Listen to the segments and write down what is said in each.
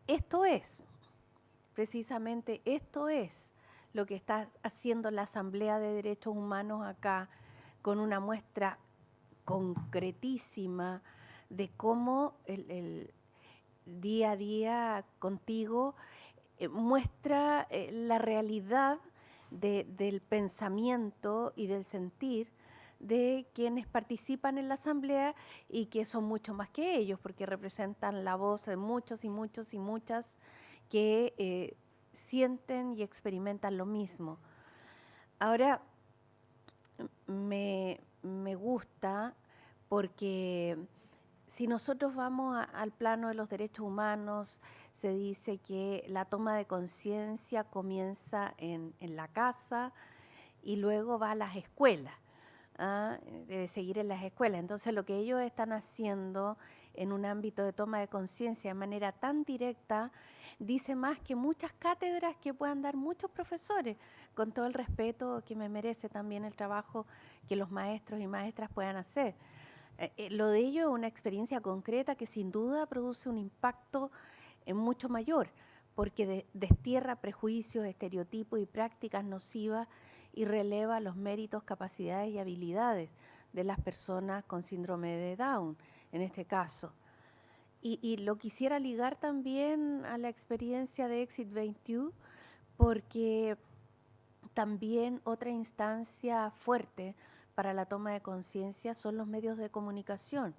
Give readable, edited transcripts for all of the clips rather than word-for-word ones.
esto es, precisamente esto es lo que está haciendo la Asamblea de Derechos Humanos acá, con una muestra concretísima de cómo el día a día contigo muestra la realidad del pensamiento y del sentir de quienes participan en la asamblea y que son mucho más que ellos, porque representan la voz de muchos y muchos y muchas que sienten y experimentan lo mismo. Ahora, me gusta porque si nosotros vamos al plano de los derechos humanos, se dice que la toma de conciencia comienza en la casa y luego va a las escuelas. Debe seguir en las escuelas. Entonces, lo que ellos están haciendo en un ámbito de toma de conciencia de manera tan directa, dice más que muchas cátedras que puedan dar muchos profesores, con todo el respeto que me merece también el trabajo que los maestros y maestras puedan hacer. Lo de ello es una experiencia concreta que sin duda produce un impacto mucho mayor, porque destierra prejuicios, estereotipos y prácticas nocivas y releva los méritos, capacidades y habilidades de las personas con síndrome de Down, en este caso. Y lo quisiera ligar también a la experiencia de Exit 22, porque también otra instancia fuerte para la toma de conciencia son los medios de comunicación,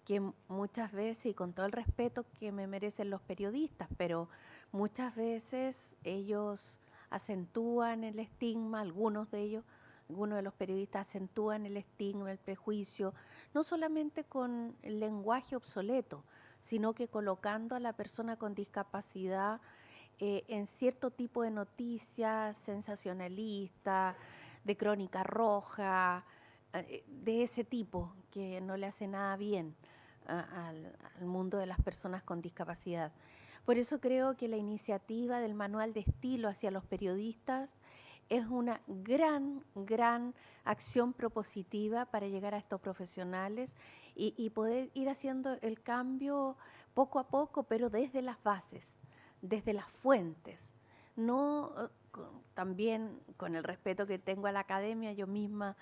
que muchas veces, y con todo el respeto que me merecen los periodistas, pero muchas veces ellos acentúan el estigma, algunos de los periodistas acentúan el estigma, el prejuicio, no solamente con el lenguaje obsoleto, sino que colocando a la persona con discapacidad en cierto tipo de noticias sensacionalistas, de crónica roja, de ese tipo, que no le hace nada bien al mundo de las personas con discapacidad. Por eso creo que la iniciativa del manual de estilo hacia los periodistas es una gran acción propositiva para llegar a estos profesionales y poder ir haciendo el cambio poco a poco, pero desde las bases, desde las fuentes. No, también con el respeto que tengo a la academia, yo misma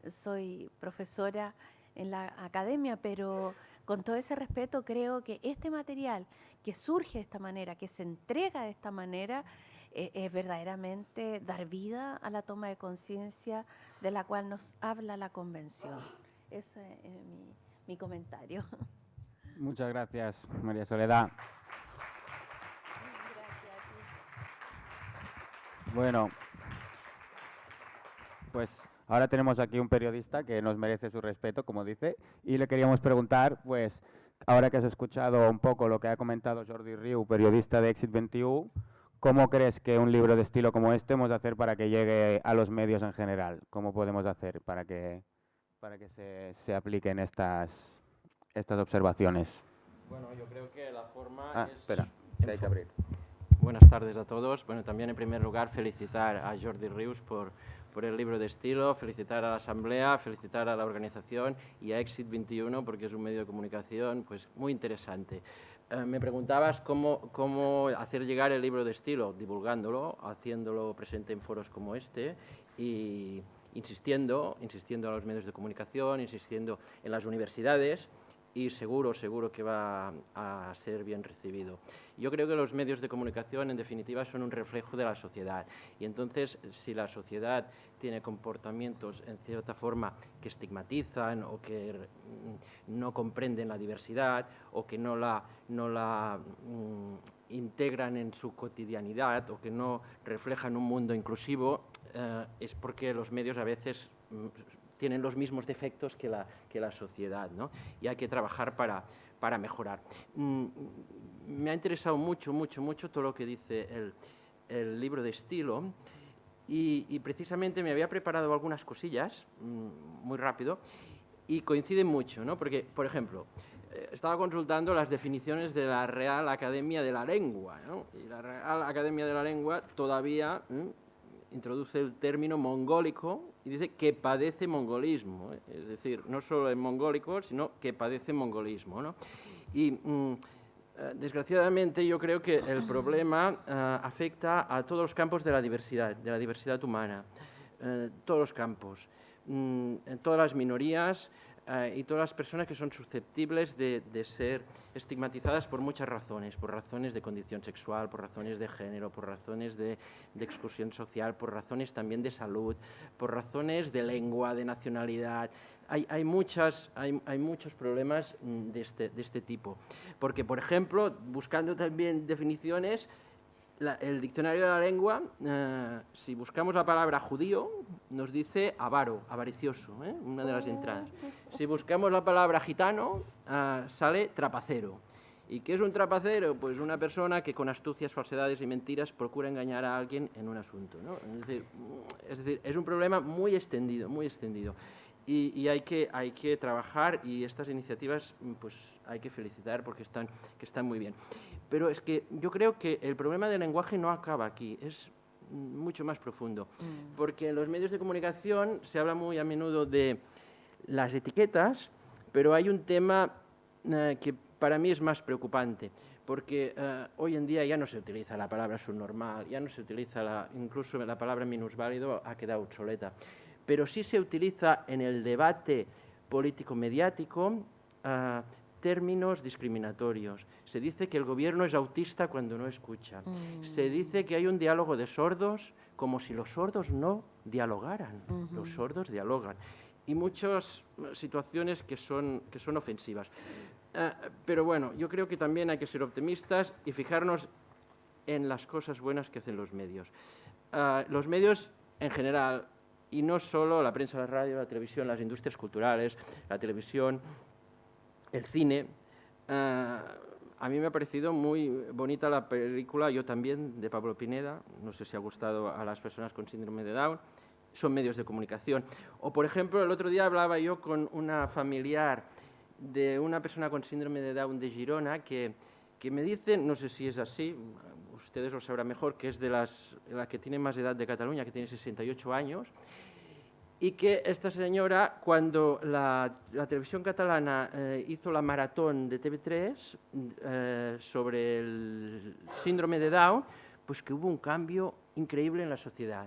soy profesora en la academia, pero con todo ese respeto creo que este material que surge de esta manera, que se entrega de esta manera, es verdaderamente dar vida a la toma de conciencia de la cual nos habla la Convención. Ese es mi comentario. Muchas gracias, María Soledad. Bueno, pues ahora tenemos aquí un periodista que nos merece su respeto, como dice, y le queríamos preguntar, pues, ahora que has escuchado un poco lo que ha comentado Jordi Riu, periodista de Exit 21, ¿cómo crees que un libro de estilo como este hemos de hacer para que llegue a los medios en general? ¿Cómo podemos hacer para que se apliquen estas observaciones? Bueno, yo creo que la forma es... Espera, que hay que abrir. Buenas tardes a todos. Bueno, también en primer lugar felicitar a Jordi Rius por el libro de estilo, felicitar a la Asamblea, felicitar a la organización y a Exit 21 porque es un medio de comunicación pues, muy interesante. Me preguntabas cómo hacer llegar el libro de estilo, divulgándolo, haciéndolo presente en foros como este y insistiendo a los medios de comunicación, insistiendo en las universidades y seguro que va a ser bien recibido. Yo creo que los medios de comunicación, en definitiva, son un reflejo de la sociedad. Y entonces, si la sociedad tiene comportamientos, en cierta forma, que estigmatizan o que no comprenden la diversidad o que no la integran en su cotidianidad o que no reflejan un mundo inclusivo, es porque los medios a veces tienen los mismos defectos que la sociedad, ¿no? Y hay que trabajar para mejorar. Me ha interesado mucho todo lo que dice el libro de estilo y precisamente me había preparado algunas cosillas muy rápido y coinciden mucho, ¿no? Porque, por ejemplo, estaba consultando las definiciones de la Real Academia de la Lengua, ¿no? Y la Real Academia de la Lengua todavía introduce el término mongólico y dice que padece mongolismo, ¿eh? Es decir, no solo es mongólico, sino que padece mongolismo, ¿no? Y Desgraciadamente, yo creo que el problema afecta a todos los campos de la diversidad humana, todos los campos, en todas las minorías y todas las personas que son susceptibles de ser estigmatizadas por muchas razones, por razones de condición sexual, por razones de género, por razones de exclusión social, por razones también de salud, por razones de lengua, de nacionalidad. Hay muchos problemas de este tipo. Porque, por ejemplo, buscando también definiciones, el diccionario de la lengua, si buscamos la palabra judío, nos dice avaro, avaricioso, una de las entradas. Si buscamos la palabra gitano, sale trapacero. ¿Y qué es un trapacero? Pues una persona que con astucias, falsedades y mentiras procura engañar a alguien en un asunto, ¿no? Es decir, es un problema muy extendido, muy extendido. Y hay que trabajar, y estas iniciativas pues hay que felicitar porque están muy bien. Pero es que yo creo que el problema del lenguaje no acaba aquí, es mucho más profundo. Porque en los medios de comunicación se habla muy a menudo de las etiquetas, pero hay un tema que para mí es más preocupante, porque hoy en día ya no se utiliza la palabra subnormal, ya no se utiliza incluso la palabra minusválido ha quedado obsoleta. Pero sí se utiliza en el debate político-mediático términos discriminatorios. Se dice que el gobierno es autista cuando no escucha. Se dice que hay un diálogo de sordos como si los sordos no dialogaran. Los sordos dialogan. Y muchas situaciones que son ofensivas. Pero bueno, yo creo que también hay que ser optimistas y fijarnos en las cosas buenas que hacen los medios. Los medios en general, y no solo la prensa, la radio, la televisión, las industrias culturales, la televisión, el cine. A mí me ha parecido muy bonita la película Yo también, de Pablo Pineda. No sé si ha gustado a las personas con síndrome de Down. Son medios de comunicación. O, por ejemplo, el otro día hablaba yo con una familiar de una persona con síndrome de Down de Girona que me dice, no sé si es así, ustedes lo sabrán mejor, que es de la que tiene más edad de Cataluña, que tiene 68 años, y que esta señora, cuando la televisión catalana hizo la maratón de TV3 sobre el síndrome de Down, pues que hubo un cambio increíble en la sociedad.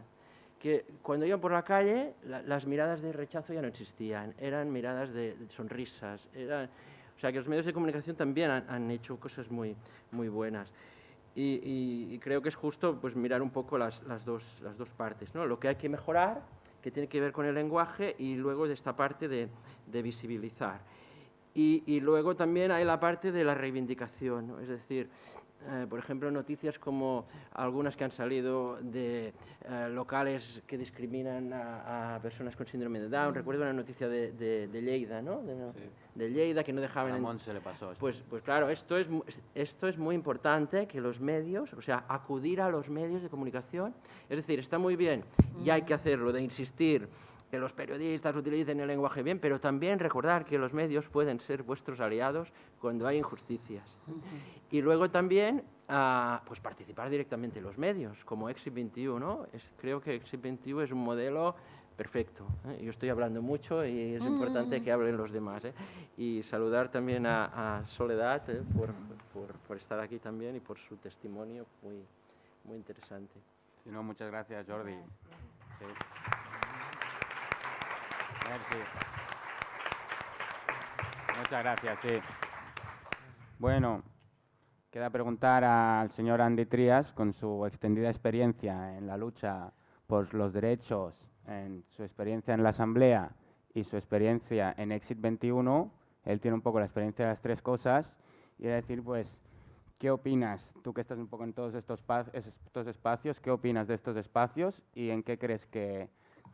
Que cuando iban por la calle, las miradas de rechazo ya no existían, eran miradas de sonrisas. O sea, que los medios de comunicación también han hecho cosas muy, muy buenas. Y creo que es justo pues, mirar un poco las dos partes, ¿no? Lo que hay que mejorar, que tiene que ver con el lenguaje, y luego de esta parte de visibilizar. Y luego también hay la parte de la reivindicación, ¿no? Es decir, por ejemplo, noticias como algunas que han salido de locales que discriminan a personas con síndrome de Down. Recuerdo una noticia de Lleida, ¿no? De Lleida, que no dejaban... A Ramón se le pasó esto. Pues claro, esto es muy importante, que los medios, o sea, acudir a los medios de comunicación. Es decir, está muy bien, y hay que hacerlo, de insistir que los periodistas utilicen el lenguaje bien, pero también recordar que los medios pueden ser vuestros aliados cuando hay injusticias. Y luego también pues participar directamente en los medios, como Exit 21, ¿no? Creo que Exit 21 es un modelo perfecto. Yo estoy hablando mucho y es importante que hablen los demás. Y saludar también a Soledad por estar aquí también y por su testimonio muy, muy interesante. Sí, no, muchas gracias, Jordi. Sí. Merci. Muchas gracias, sí. Bueno, queda preguntar al señor Andy Trias, con su extendida experiencia en la lucha por los derechos, en su experiencia en la Asamblea y su experiencia en Exit 21. Él tiene un poco la experiencia de las tres cosas. Y decir, pues, ¿qué opinas? Tú que estás un poco en todos estos espacios, ¿qué opinas de estos espacios y en qué crees que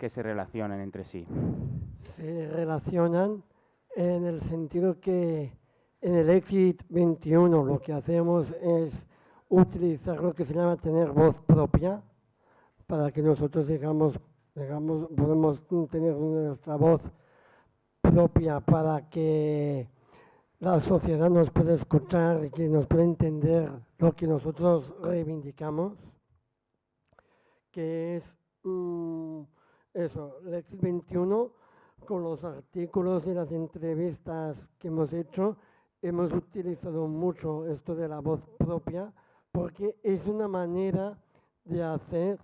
se relacionan entre sí? Se relacionan en el sentido que en el Exit 21 lo que hacemos es utilizar lo que se llama tener voz propia, para que nosotros podemos tener nuestra voz propia, para que la sociedad nos pueda escuchar y que nos pueda entender lo que nosotros reivindicamos, que es eso, el Exit 21, con los artículos y las entrevistas que hemos hecho, hemos utilizado mucho esto de la voz propia porque es una manera de hacer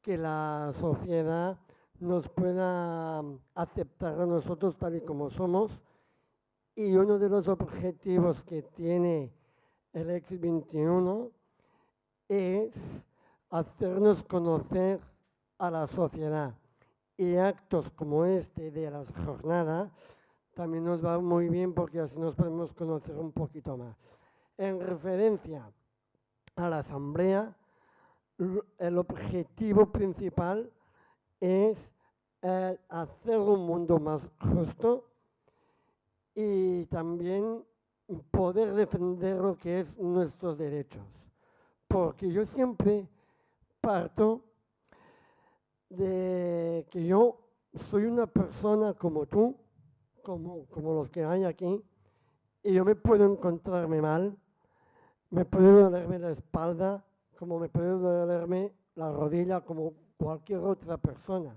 que la sociedad nos pueda aceptar a nosotros tal y como somos. Y uno de los objetivos que tiene el Exit 21 es hacernos conocer a la sociedad. Y actos como este de las jornadas también nos va muy bien porque así nos podemos conocer un poquito más. En referencia a la asamblea, el objetivo principal es hacer un mundo más justo y también poder defender lo que es nuestros derechos. Porque yo siempre parto de que yo soy una persona como tú, como los que hay aquí, y yo me puedo encontrarme mal, me puede dolerme la espalda, como me puede dolerme la rodilla, como cualquier otra persona.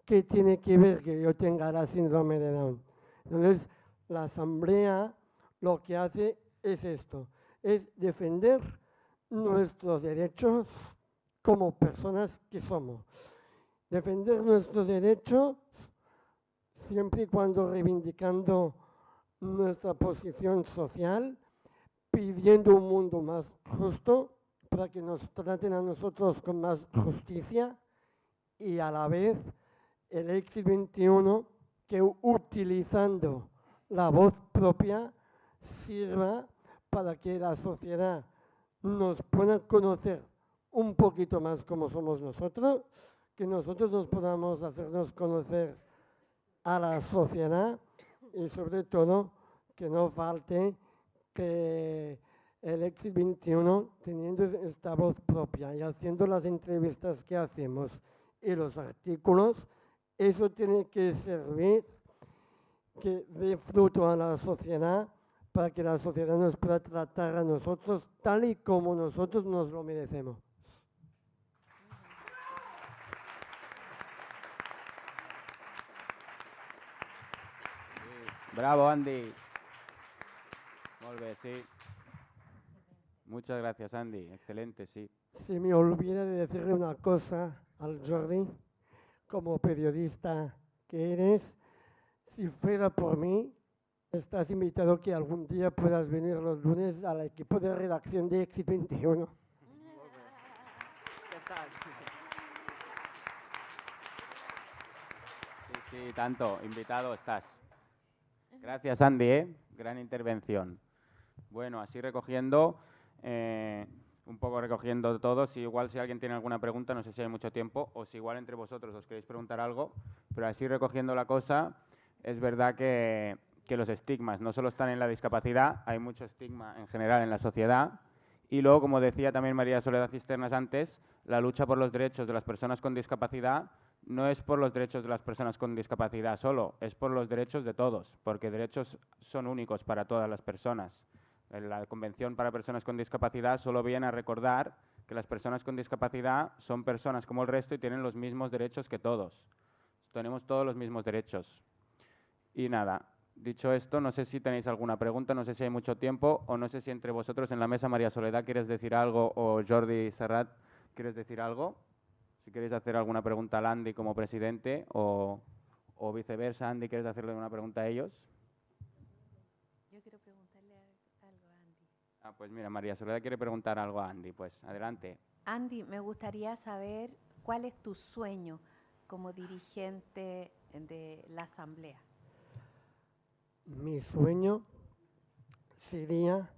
¿Qué tiene que ver que yo tenga la síndrome de Down? Entonces, la asamblea lo que hace es esto, es defender nuestros derechos como personas que somos. Defender nuestros derechos siempre y cuando reivindicando nuestra posición social, pidiendo un mundo más justo para que nos traten a nosotros con más justicia y a la vez el Exit 21 que utilizando la voz propia sirva para que la sociedad nos pueda conocer un poquito más como somos nosotros, que nosotros nos podamos hacernos conocer a la sociedad y sobre todo que no falte que el Exit 21 teniendo esta voz propia y haciendo las entrevistas que hacemos y los artículos, eso tiene que servir que dé fruto a la sociedad para que la sociedad nos pueda tratar a nosotros tal y como nosotros nos lo merecemos. Bravo, Andy. Molt bé, sí. Muchas gracias, Andy. Excelente, sí. Se me olvida de decirle una cosa al Jordi, como periodista que eres, si fuera por mí, estás invitado que algún día puedas venir los lunes al equipo de redacción de Exit 21. Sí, sí, tanto. Invitado estás. Gracias, Andy, ¿eh? Gran intervención. Bueno, así recogiendo, un poco recogiendo todo, si igual si alguien tiene alguna pregunta, no sé si hay mucho tiempo, o si igual entre vosotros os queréis preguntar algo, pero así recogiendo la cosa, es verdad que los estigmas no solo están en la discapacidad, hay mucho estigma en general en la sociedad, y luego, como decía también María Soledad Cisternas antes, la lucha por los derechos de las personas con discapacidad no es por los derechos de las personas con discapacidad solo, es por los derechos de todos, porque derechos son únicos para todas las personas. La Convención para Personas con Discapacidad solo viene a recordar que las personas con discapacidad son personas como el resto y tienen los mismos derechos que todos. Tenemos todos los mismos derechos. Y nada, dicho esto, no sé si tenéis alguna pregunta, no sé si hay mucho tiempo o no sé si entre vosotros en la mesa, María Soledad, ¿quieres decir algo? O Jordi Serrat, ¿quieres decir algo? Si queréis hacer alguna pregunta a Andy como presidente o viceversa, Andy, ¿quieres hacerle una pregunta a ellos? Yo quiero preguntarle algo a Andy. Ah, pues mira, María Soledad quiere preguntar algo a Andy, pues adelante. Andy, me gustaría saber cuál es tu sueño como dirigente de la Asamblea. Mi sueño sería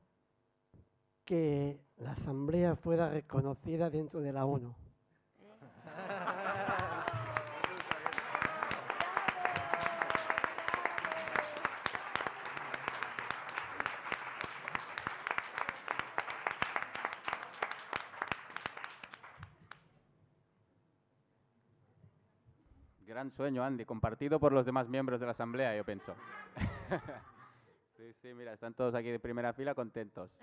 que la Asamblea fuera reconocida dentro de la ONU. Gran sueño, Andy, compartido por los demás miembros de la Asamblea, yo pienso. Sí, sí, mira, están todos aquí de primera fila contentos.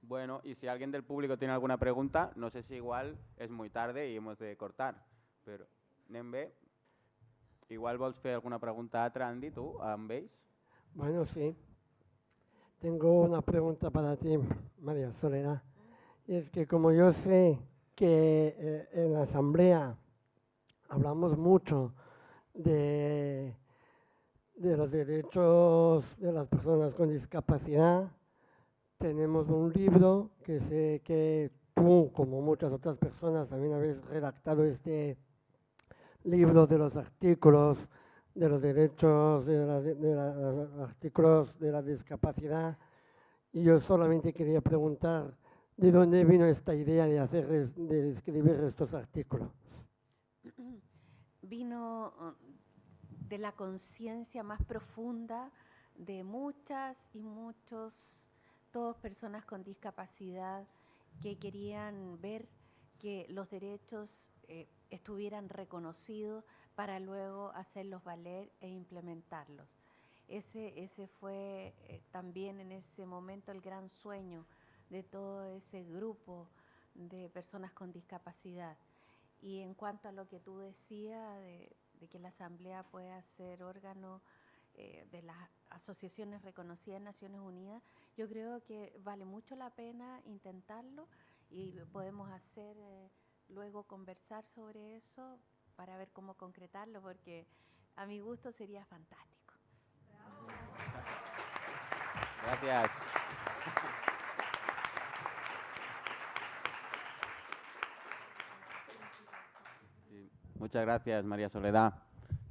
Bueno, y si alguien del público tiene alguna pregunta, no sé si igual es muy tarde y hemos de cortar, però anem bé? Igual vols fer alguna pregunta altra, Andy, tu, amb ells? Bueno, sí. Tengo una pregunta para ti, María Soledad. Y es que como yo sé que en la asamblea hablamos mucho de los derechos de las personas con discapacidad, tenemos un libro que sé que tú, como muchas otras personas, también habéis redactado este libro de los artículos de los derechos de los artículos de la discapacidad. Y yo solamente quería preguntar de dónde vino esta idea de escribir estos artículos. Vino de la conciencia más profunda de muchas y muchos, todas personas con discapacidad que querían ver que los derechos estuvieran reconocidos para luego hacerlos valer e implementarlos. Ese fue también en ese momento el gran sueño de todo ese grupo de personas con discapacidad. Y en cuanto a lo que tú decías de que la Asamblea pueda ser órgano de las asociaciones reconocidas en Naciones Unidas, yo creo que vale mucho la pena intentarlo y podemos hacer luego conversar sobre eso para ver cómo concretarlo, porque a mi gusto sería fantástico. Gracias. Muchas gracias, María Soledad.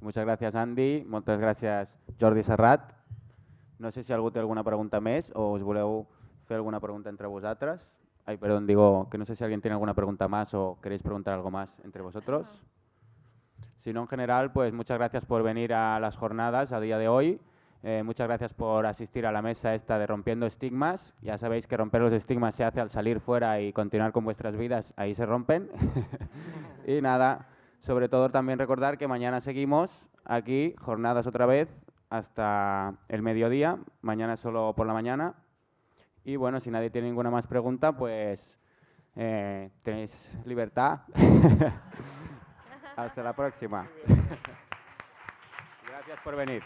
Muchas gracias, Andy. Moltes gràcies, Jordi Serrat. No sé si algú té alguna pregunta més o us voleu fer alguna pregunta entre vosaltres. Ay, perdón, digo que no sé si alguien tiene alguna pregunta más o queréis preguntar algo más entre vosotros. Si no, en general, pues muchas gracias por venir a las jornadas a día de hoy. Muchas gracias por asistir a la mesa esta de Rompiendo Estigmas. Ya sabéis que romper los estigmas se hace al salir fuera y continuar con vuestras vidas. Ahí se rompen. Y nada, sobre todo también recordar que mañana seguimos aquí, jornadas otra vez, hasta el mediodía. Mañana solo por la mañana. Y bueno, si nadie tiene ninguna más pregunta, pues tenéis libertad. Hasta la próxima. Gracias por venir.